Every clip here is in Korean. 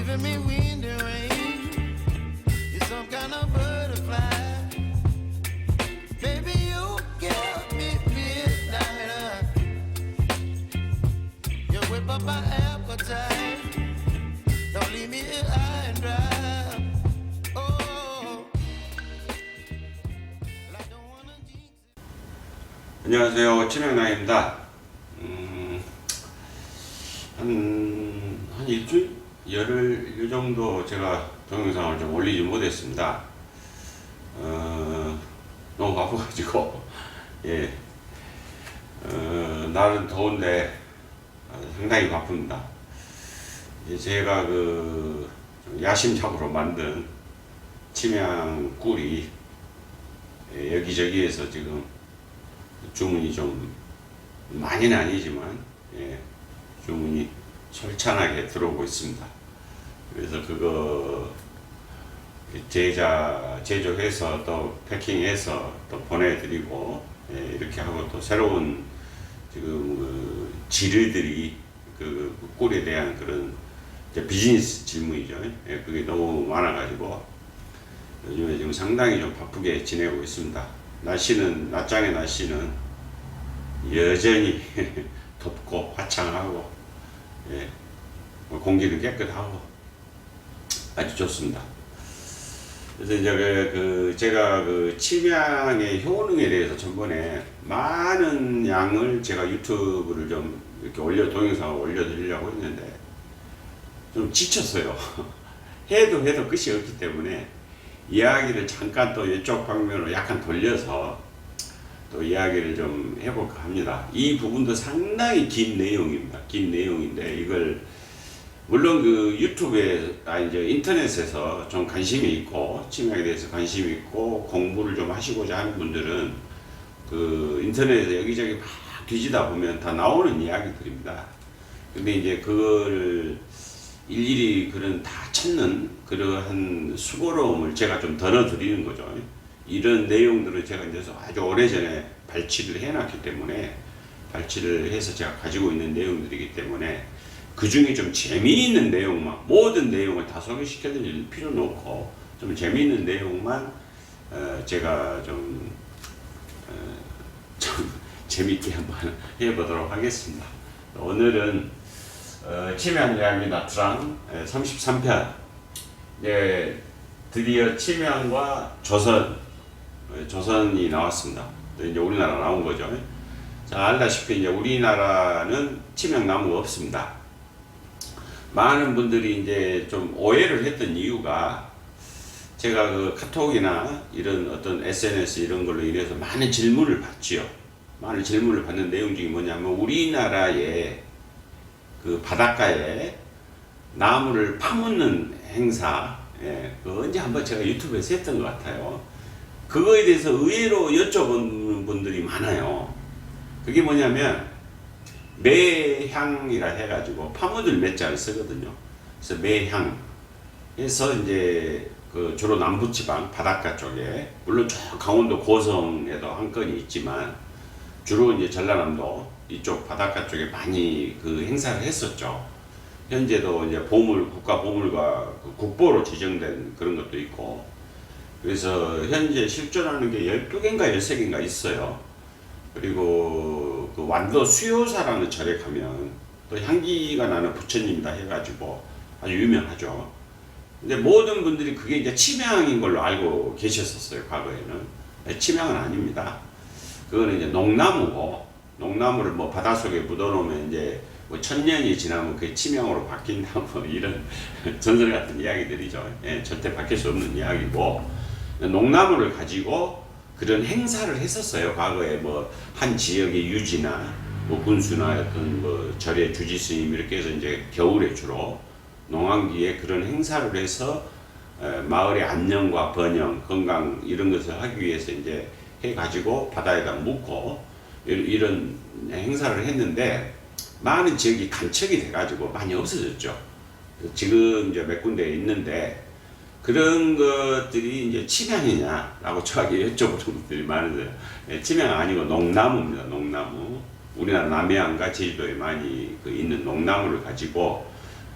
giving me wind and rain. You're some kind of butterfly. Baby, you give me midnight. You whip up my appetite. Don't leave me here high and dry. Oh, I don't wanna jinx it. 안녕하세요. 치명남입니다. 한 일주일? 열흘 정도 제가 동영상을 좀 올리지 못했습니다. 너무 바빠가지고, 예. 날은 더운데 상당히 바쁩니다. 제가 좀 야심작으로 만든 침향 꿀이 여기저기에서 지금 주문이 좀 많이는 아니지만 주문이 솔찬하게 들어오고 있습니다. 그래서 그거 제조해서 또 패킹해서 또 보내드리고 이렇게 하고 또 새로운 지금 지르들이 그 꿀에 대한 그런 비즈니스 질문이죠. 그게 너무 많아가지고 요즘에 지금 상당히 좀 바쁘게 지내고 있습니다. 낮장의 날씨는 여전히 덥고 화창하고, 공기는 깨끗하고 아주 좋습니다. 그래서 이제 제가 침향의 효능에 대해서 전번에 많은 양을 제가 유튜브를 좀 이렇게 동영상을 올려드리려고 했는데 좀 지쳤어요. 해도 끝이 없기 때문에 이야기를 잠깐 또 이쪽 방면으로 약간 돌려서 또 이야기를 좀 해볼까 합니다. 이 부분도 상당히 긴 내용입니다. 긴 내용인데 이걸 물론 유튜브에 이제 인터넷에서 좀 관심이 있고 침향에 대해서 관심이 있고 공부를 좀 하시고자 하는 분들은 인터넷에 여기저기 막 뒤지다 보면 다 나오는 이야기들입니다. 근데 이제 그거를 일일이 다 찾는 그러한 수고로움을 제가 좀 덜어드리는 거죠. 이런 내용들을 제가 이제 아주 오래전에 발췌를 해놨기 때문에, 발췌를 해서 제가 가지고 있는 내용들이기 때문에 그 중에 좀 재미있는 내용만, 모든 내용을 다 소개시켜 드릴 필요는 없고 좀 재미있는 내용만 제가 좀 재미있게 한번 해보도록 하겠습니다. 오늘은 침향 이야기 나트랑 33편, 드디어 침향과 조선이 나왔습니다. 이제 우리나라 나온 거죠. 자, 알다시피 이제 우리나라는 침향나무가 없습니다. 많은 분들이 이제 좀 오해를 했던 이유가, 제가 카톡이나 이런 어떤 SNS 이런 걸로 인해서 많은 질문을 받지요. 많은 질문을 받는 내용 중에 뭐냐면, 우리나라의 바닷가에 나무를 파묻는 행사, 언제 한번 제가 유튜브에서 했던 것 같아요. 그거에 대해서 의외로 여쭤본 분들이 많아요. 그게 뭐냐면 매향이라 해가지고 파묻을 매자를 쓰거든요. 그래서 매향에서 이제 주로 남부지방 바닷가 쪽에, 물론 저 강원도 고성에도 한 건이 있지만 주로 이제 전라남도 이쪽 바닷가 쪽에 많이 행사를 했었죠. 현재도 이제 국가 보물과 국보로 지정된 그런 것도 있고, 그래서 현재 실존하는 게 12개인가 13개인가 있어요. 그리고 완도 수요사라는 절에 가면 또 향기가 나는 부처님이다 해가지고 아주 유명하죠. 근데 모든 분들이 그게 이제 침향인 걸로 알고 계셨었어요, 과거에는. 침향은 아닙니다. 그거는 이제 농나무고, 농나무를 바닷속에 묻어놓으면 이제 1000년이 지나면 그게 침향으로 바뀐다고 이런 전설 같은 이야기들이죠. 절대 바뀔 수 없는 이야기고, 농나무를 가지고 그런 행사를 했었어요. 과거에 한 지역의 유지나 군수나 어떤 절의 주지스님 이렇게 해서 이제 겨울에 주로 농한기에 그런 행사를 해서 마을의 안녕과 번영, 건강 이런 것을 하기 위해서 이제 해가지고 바다에다 묻고 이런 행사를 했는데, 많은 지역이 간척이 돼가지고 많이 없어졌죠. 지금 이제 몇 군데 있는데, 그런 것들이 이제 침향이냐라고 저에게 여쭤보는 분들이 많은데, 침향 아니고 농나무입니다. 농나무. 우리나라 남해안과 제주도에 많이 있는 농나무를 가지고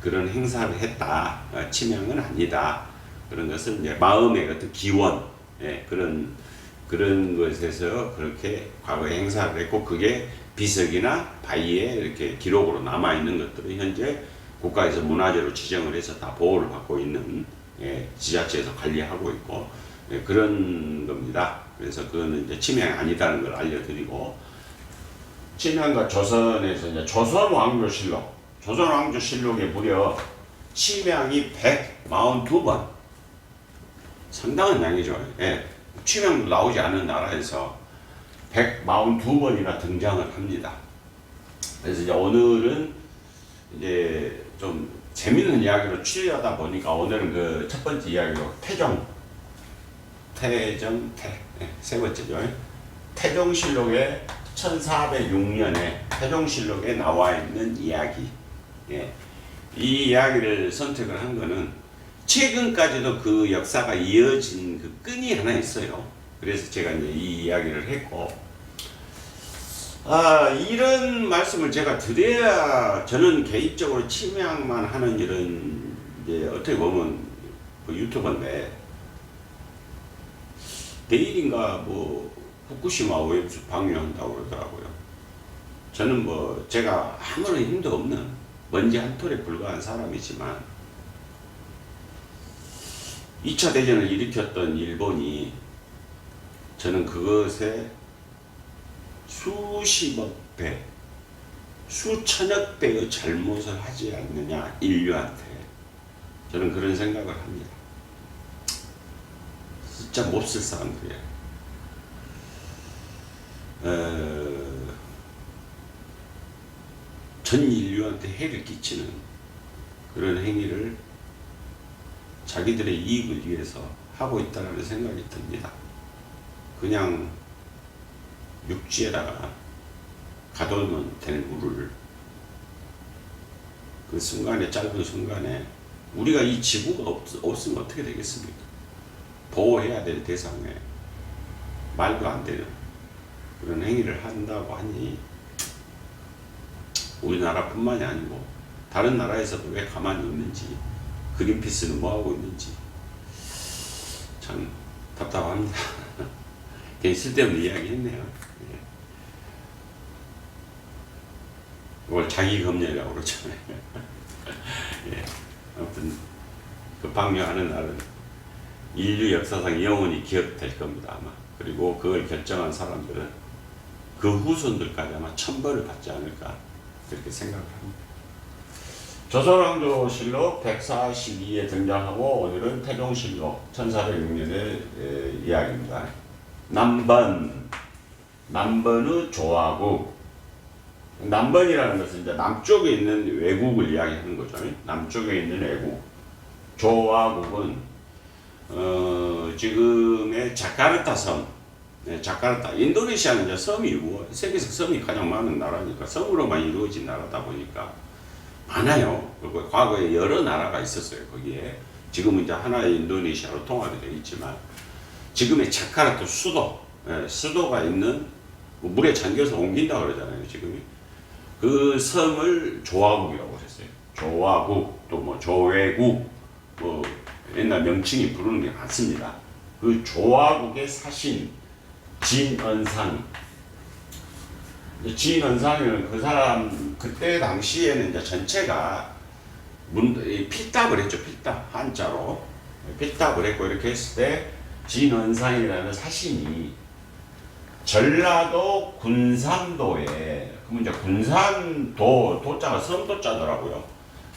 그런 행사를 했다. 침향은 아니다. 그런 것은 이제 마음의 어떤 기원, 예, 그런 것에서 그렇게 과거에 행사를 했고, 그게 비석이나 바위에 이렇게 기록으로 남아 있는 것들은 현재 국가에서 문화재로 지정을 해서 다 보호를 받고 있는, 예, 지자체에서 관리하고 있고, 예, 그런 겁니다. 그래서 그거는 이제 침향이 아니다는 걸 알려드리고, 침향과 조선에서 이제 조선왕조실록에 무려 침향이 142번, 상당한 양이죠. 예, 침향도 나오지 않은 나라에서 142번이나 등장을 합니다. 그래서 이제 오늘은 이제 좀 재밌는 이야기로 추리하다 보니까 오늘은 그 첫 번째 이야기로 세 번째죠. 태종실록에 1406년에 태종실록에 나와 있는 이야기. 예. 이 이야기를 선택을 한 거는 최근까지도 그 역사가 이어진 그 끈이 하나 있어요. 그래서 제가 이제 이 이야기를 했고, 이런 말씀을 제가 드려야, 저는 개인적으로 침향만 하는 일은 이제 어떻게 보면 그 유튜버인데, 내일인가 뭐 후쿠시마 오염수 방류한다고 그러더라고요. 저는 뭐 제가 아무런 힘도 없는 먼지 한 톨에 불과한 사람이지만, 2차 대전을 일으켰던 일본이 저는 그것에 수십억 배, 수천억 배의 잘못을 하지 않느냐, 인류한테. 저는 그런 생각을 합니다. 진짜 몹쓸 사람들이에요. 전 인류한테 해를 끼치는 그런 행위를 자기들의 이익을 위해서 하고 있다는 생각이 듭니다. 그냥 육지에다가 가둬놓으면 될 물을 그 순간에, 짧은 순간에, 우리가 이 지구가 없으면 어떻게 되겠습니까? 보호해야 될 대상에 말도 안 되는 그런 행위를 한다고 하니, 우리나라뿐만이 아니고 다른 나라에서도 왜 가만히 있는지, 그린피스는 뭐하고 있는지 참 답답합니다. 괜히 쓸데없는 이야기 했네요. 예. 이걸 자기 검열이라고 그러잖아요. 예. 아무튼 그 방류하는 날은 인류 역사상 영원히 기억될 겁니다, 아마. 그리고 그걸 결정한 사람들은 그 후손들까지 아마 천벌을 받지 않을까, 그렇게 생각을 합니다. 조선왕조실록 142에 등장하고, 오늘은 태종실록 1406년의 이야기입니다. 남번의 조화국. 남번이라는 것은 이제 남쪽에 있는 외국을 이야기하는 거죠. 남쪽에 있는 외국. 조화국은 지금의 자카르타 섬, 자카르타, 인도네시아는 이제 섬이 세계에서 섬이 가장 많은 나라니까 섬으로만 이루어진 나라다 보니까 많아요. 그리고 과거에 여러 나라가 있었어요. 거기에 지금은 이제 하나의 인도네시아로 통합이 되어 있지만, 지금의 자카르타 수도가 있는, 물에 잠겨서 옮긴다 그러잖아요. 지금이 그 섬을 조화국이라고 했어요. 조화국, 또 뭐 조회국, 뭐 옛날 명칭이 부르는 게 많습니다. 그 조화국의 사신 진언상이는 그 사람, 그때 당시에는 이제 전체가 필답을 했죠. 필답, 한자로 필답을 했고, 이렇게 했을 때 진언상이라는 사신이 전라도 군산도에, 그러면 이제 군산도, 도자가 섬도자더라고요.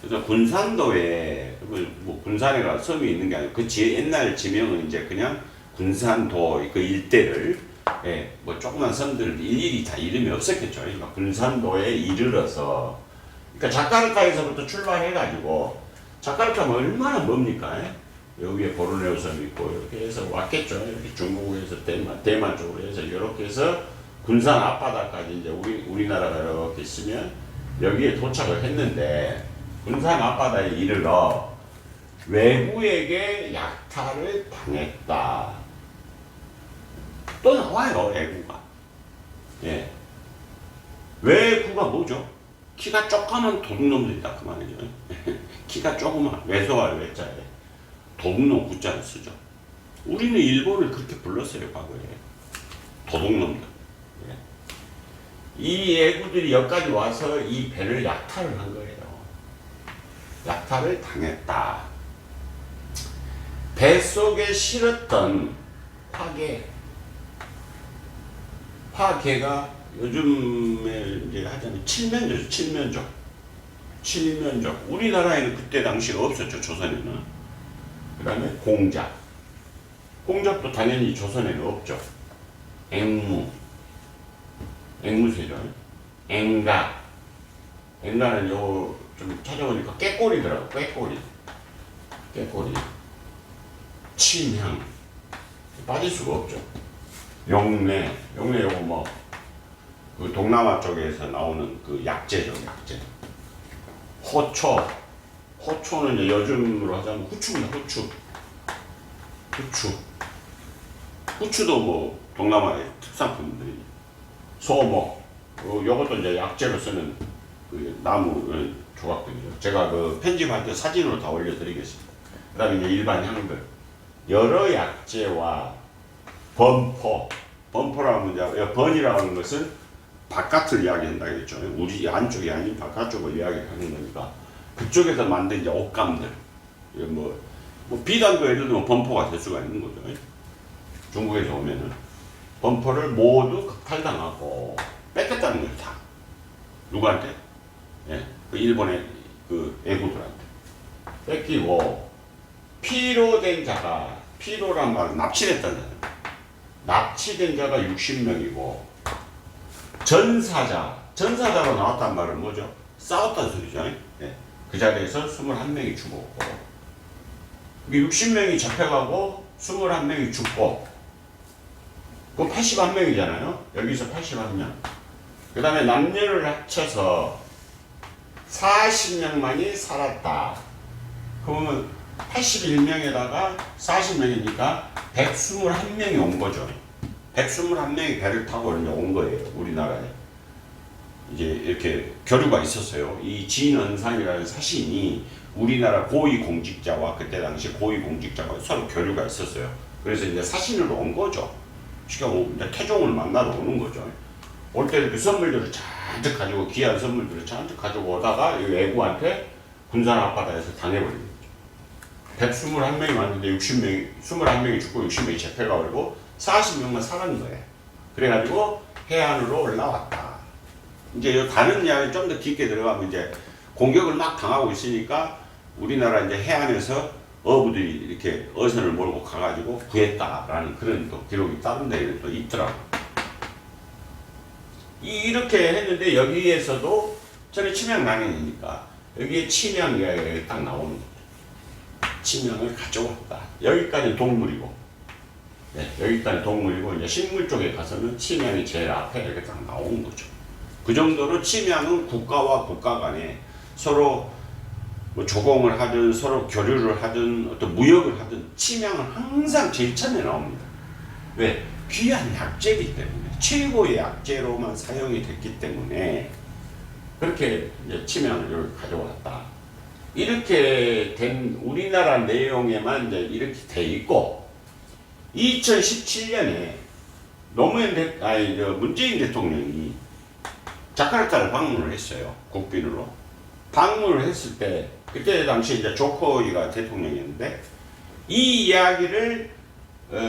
그래서 군산도에, 뭐 군산에가 섬이 있는 게 아니고, 그 옛날 지명은 이제 그냥 군산도 그 일대를, 예, 뭐 조그만 섬들 일일이 다 이름이 없었겠죠. 그러니까 군산도에 이르러서, 그러니까 자카르타에서부터 출발해가지고, 자카르타면 얼마나 멉니까? 여기에 보르네오 섬이 있고, 이렇게 해서 왔겠죠. 이렇게 중국에서 대만 쪽으로 해서 이렇게 해서 군산 앞바다까지 이제 우리나라가 이렇게 있으면 여기에 도착을 했는데, 군산 앞바다에 이르러 외구에게 약탈을 당했다. 또 나와요, 외구가. 예. 외구가 뭐죠? 키가 조그만 도둑놈들이다 그 말이죠. 키가 조그만 외소할 외자에 도둑놈 구자를 쓰죠. 우리는 일본을 그렇게 불렀어요 과거에. 도둑놈들. 예. 이 애구들이 여기까지 와서 이 배를 약탈을 한 거예요. 약탈을 당했다. 배 속에 실었던 화개가 요즘에 이제 하자면 칠면조죠. 칠면조. 우리나라에는 그때 당시에 없었죠. 조선에는. 그 다음에 공작도 당연히 조선에는 없죠. 앵무새죠. 앵가는 요 좀 찾아보니까 꾀꼬리더라고. 꾀꼬리. 침향 빠질 수가 없죠. 용내 요거 뭐 그 동남아 쪽에서 나오는 그 약재죠. 호초는 이제 요즘으로 하자면 후추입니다. 후추도 뭐 동남아의 특산품들이. 소목 요것도 이제 약재로 쓰는 그 나무 조각들이죠. 제가 그 편집할 때 사진으로 다 올려드리겠습니다. 그 다음에 이제 일반 향들 여러 약재와 범포라는 이제 번이라고 하는 것은 바깥을 이야기한다 했죠. 우리 안쪽이 아닌 바깥쪽을 이야기하는 거니까 그쪽에서 만든 이제 옷감들 뭐 비단도 예를 들면 범포가 될 수가 있는 거죠. 중국에서 오면은 범포를 모두 극탈당하고 뺏겼다는 거죠. 다 누구한테? 예, 그 일본의 그 애구들한테 뺏기고 피로된 자가 피로란 말은 납치됐다는 거예요. 납치된 자가 60명이고 전사자로 나왔단 말은 뭐죠? 싸웠다는 소리죠. 예. 그 자리에서 21명이 죽었고 60명이 잡혀가고 21명이 죽고 그럼 81명이잖아요. 여기서 81명. 그 다음에 남녀를 합쳐서 40명만이 살았다. 그러면 81명에다가 40명이니까 121명이 온 거죠. 121명이 배를 타고 온 거예요. 우리나라에. 이제 이렇게 교류가 있었어요. 이 진언상이라는 사신이 우리나라 고위공직자와 그때 당시 고위공직자가 서로 교류가 있었어요. 그래서 이제 사신으로 온 거죠. 쉽게 이제 태종을 만나러 오는 거죠. 올 때 이렇게 선물들을 잔뜩 가지고 귀한 선물들을 잔뜩 가지고 오다가 이 외구한테 군산 앞바다에서 당해버린 거죠. 121명이 왔는데 21명이 죽고 60명이 잡혀가 버리고 40명만 살았는 거예요. 그래가지고 해안으로 올라왔다. 이제 다른 이야기 좀 더 깊게 들어가면 이제 공격을 막 당하고 있으니까 우리나라 이제 해안에서 어부들이 이렇게 어선을 몰고 가가지고 구했다라는 그런 또 기록이 다른 데에 또 있더라고요. 이렇게 했는데 여기에서도 저는 침향난이니까 여기에 침향 이야기가 딱 나오는 거죠. 침향을 가져왔다. 여기까지 동물이고, 네, 여기까지 동물이고 이제 식물 쪽에 가서는 침향이 제일 앞에 이렇게 딱 나오는 거죠. 그 정도로 침향은 국가와 국가 간에 서로 뭐 조공을 하든 서로 교류를 하든 어떤 무역을 하든 침향은 항상 제일 처음에 나옵니다. 왜? 귀한 약재이기 때문에 최고의 약재로만 사용이 됐기 때문에 그렇게 이제 침향을 여기 가져왔다. 이렇게 된 우리나라 내용에만 이제 이렇게 돼 있고 2017년에 문재인 대통령이 자카르타를 방문을 했어요. 국빈으로. 방문을 했을 때 그때 당시 이제 조코이가 대통령이었는데 이 이야기를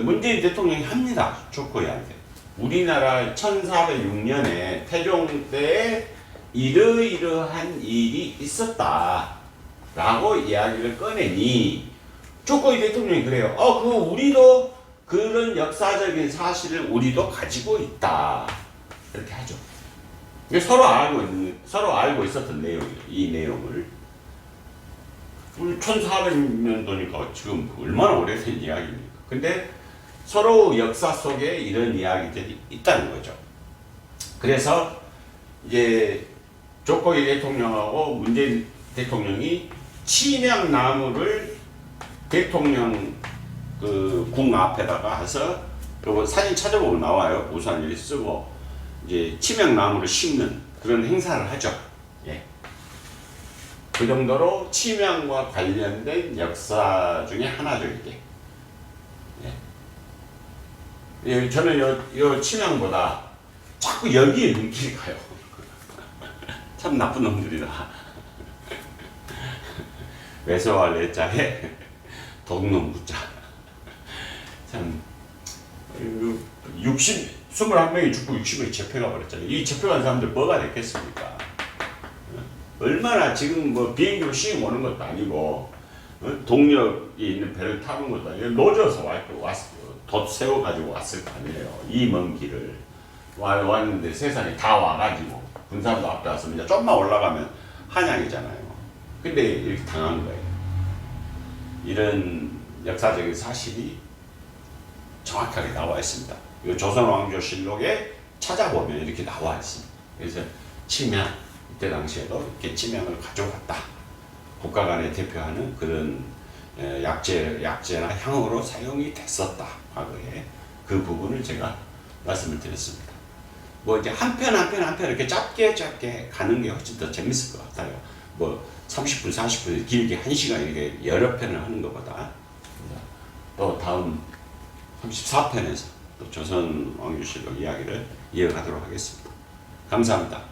문재인 대통령이 합니다. 조코이한테. 우리나라 1406년에 태종 때에 이러이러한 일이 있었다 라고 이야기를 꺼내니 조코이 대통령이 그래요. 그거 우리도 그런 역사적인 사실을 우리도 가지고 있다. 이렇게 하죠. 서로 알고 있었던 내용이에요. 이 내용을. 우리 1400년도니까 지금 얼마나 오래된 이야기입니까? 근데 서로 역사 속에 이런 이야기들이 있다는 거죠. 그래서 이제 조코이 대통령하고 문재인 대통령이 침향나무를 대통령 그 궁 앞에다가 해서 요거 사진 찾아보면 나와요. 우산 이렇게 쓰고 이제 침향나무를 심는 그런 행사를 하죠. 예. 그 정도로 침향과 관련된 역사 중에 하나죠, 이게. 예. 저는 요 침향보다 자꾸 여기에 눈길이 가요. 참 나쁜 놈들이다. 외서와 내자에 독놈 부자. 참 21명이 죽고 60명이 잡혀가 버렸잖아요. 이 잡혀간 사람들 뭐가 됐겠습니까? 얼마나 지금 뭐 비행기로 씩 오는 것도 아니고 동력이 있는 배를 타는 것도 아니고 노져서 돛 세워가지고 왔을 거 아니에요. 이 먼 길을 왔는데 세상에 다 와가지고 군사도 앞에 왔으면 이제 좀만 올라가면 한양이잖아요. 근데 이렇게 당한 거예요. 이런 역사적인 사실이 정확하게 나와 있습니다. 이 조선왕조실록에 찾아보면 이렇게 나와 있습니다. 그래서 침향, 이때 당시에도 이렇게 침향을 가져갔다. 국가 간에 대표하는 그런 약재나 향으로 사용이 됐었다. 과거에. 그 부분을 제가 말씀을 드렸습니다. 뭐 이제 한 편 이렇게 짧게 가는 게 훨씬 더 재밌을 것 같아요. 뭐 30분, 40분, 길게 1시간 이렇게 여러 편을 하는 것보다 또 다음 34편에서 또 조선 왕조실록 이야기를 이어가도록 하겠습니다. 감사합니다.